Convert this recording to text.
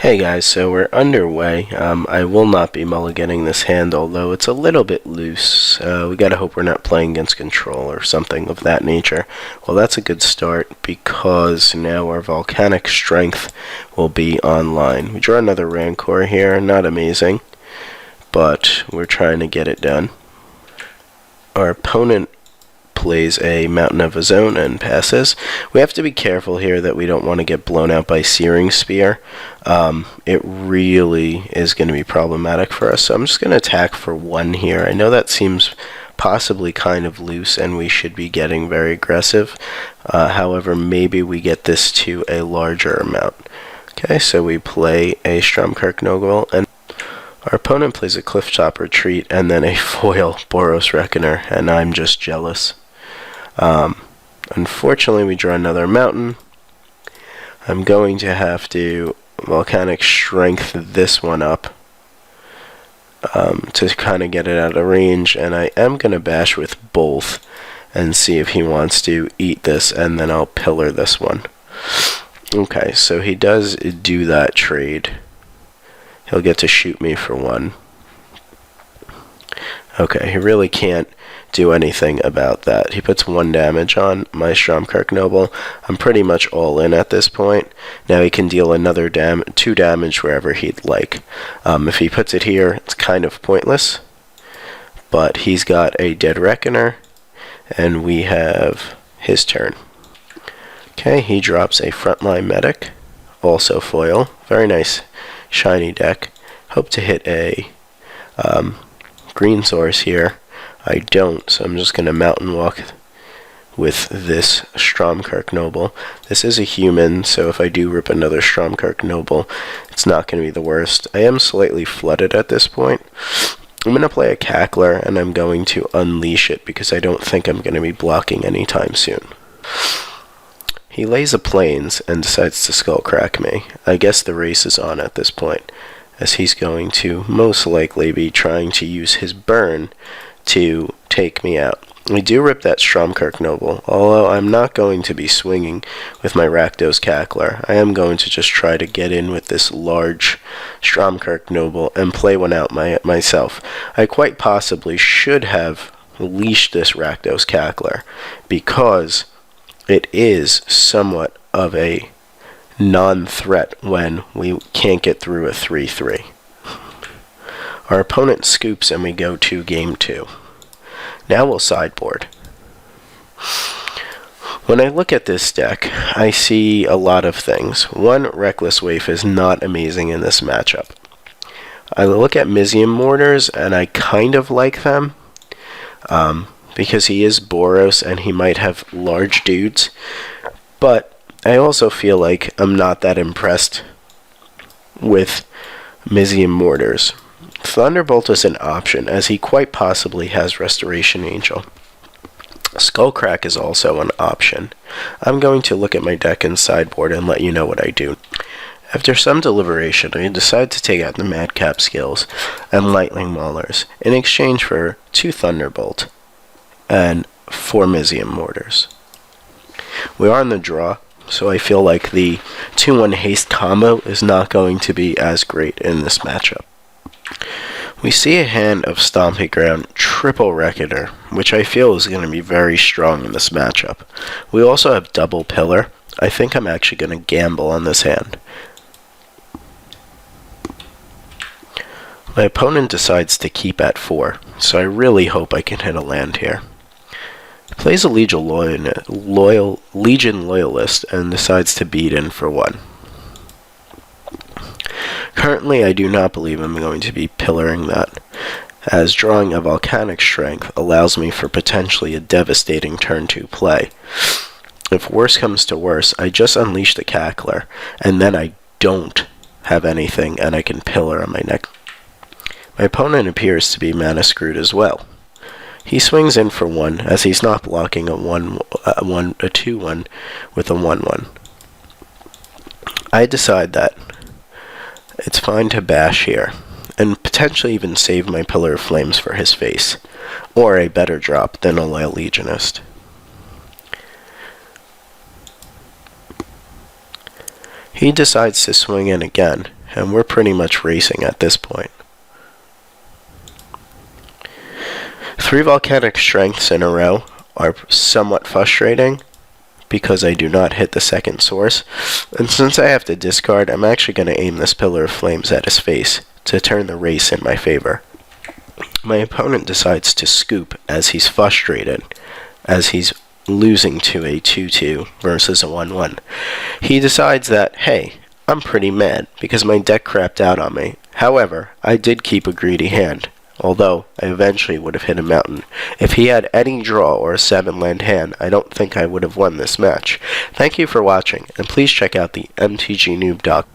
Hey guys, so we're underway. I will not be mulliganing this hand, although it's a little bit loose. We gotta hope we're not playing against control or something of that nature. Well, that's a good start because now our volcanic strength will be online. We draw another Rancor here, not amazing, but we're trying to get it done. Our opponent plays a Mountain of his own and passes. We have to be careful here that we don't want to get blown out by Searing Spear. It really is going to be problematic for us, so I'm just going to attack for 1 here. I know that seems possibly kind of loose and we should be getting very aggressive. However, maybe we get this to a larger amount. Okay, so we play a Stormkirk and our opponent plays a Clifftop Retreat and then a foil Boros Reckoner, and I'm just jealous. Unfortunately, we draw another mountain. I'm going to have to volcanic strength this one up to kind of get it out of range, and I am going to bash with both and see if he wants to eat this, and then I'll pillar this one. Okay, so he does do that trade. He'll get to shoot me for 1. Okay, he really can't do anything about that. He puts 1 damage on my Stormkirk Noble. I'm pretty much all in at this point. Now he can deal another 2 damage wherever he'd like. If he puts it here, it's kind of pointless. But he's got a Dead Reckoner, and we have his turn. Okay, he drops a Frontline Medic, also foil. Very nice shiny deck. Hope to hit a green source here. I don't, so I'm just going to mountain walk with this Stormkirk Noble. This is a human, so if I do rip another Stormkirk Noble, it's not going to be the worst. I am slightly flooded at this point. I'm going to play a Cackler, and I'm going to unleash it because I don't think I'm going to be blocking anytime soon. He lays a Plains and decides to Skullcrack me. I guess the race is on at this point, as he's going to most likely be trying to use his burn to take me out. We do rip that Stormkirk Noble, although I'm not going to be swinging with my Rakdos Cackler. I am going to just try to get in with this large Stormkirk Noble and play one out myself. I quite possibly should have leashed this Rakdos Cackler because it is somewhat of a non-threat when we can't get through a 3-3. Our opponent scoops and we go to game 2. Now we'll sideboard. When I look at this deck, I see a lot of things. 1, Reckless Waif is not amazing in this matchup. I look at Mizzium Mortars and I kind of like them because he is Boros and he might have large dudes, but I also feel like I'm not that impressed with Mizzium Mortars. Thunderbolt is an option, as he quite possibly has Restoration Angel. Skullcrack is also an option. I'm going to look at my deck and sideboard and let you know what I do. After some deliberation, I decide to take out the Madcap Skills and Lightning Maulers in exchange for 2 Thunderbolt and 4 Mizzium Mortars. We are in the draw, so I feel like the 2-1 haste combo is not going to be as great in this matchup. We see a hand of Stomping Ground Triple Reckoner, which I feel is going to be very strong in this matchup. We also have Double Pillar. I think I'm actually going to gamble on this hand. My opponent decides to keep at 4, so I really hope I can hit a land here. He plays a Legion Loyalist and decides to beat in for 1. Currently, I do not believe I'm going to be pillaring that, as drawing a Volcanic Strength allows me for potentially a devastating turn 2 play. If worse comes to worse, I just unleash the Cackler, and then I don't have anything, and I can pillar on my neck. My opponent appears to be mana screwed as well. He swings in for 1, as he's not blocking a 2-1 with a 1-1. I decide that it's fine to bash here, and potentially even save my Pillar of Flames for his face, or a better drop than a Loyal Legionist. He decides to swing in again, and we're pretty much racing at this point. 3 volcanic strengths in a row are somewhat frustrating because I do not hit the second source, and since I have to discard, I'm actually going to aim this Pillar of Flames at his face to turn the race in my favor. My opponent decides to scoop as he's frustrated, as he's losing to a 2-2 versus a 1-1. He decides that, hey, I'm pretty mad because my deck crapped out on me. However, I did keep a greedy hand, although I eventually would have hit a mountain. If he had any draw or a 7-land hand, I don't think I would have won this match. Thank you for watching, and please check out the mtgnoob.com.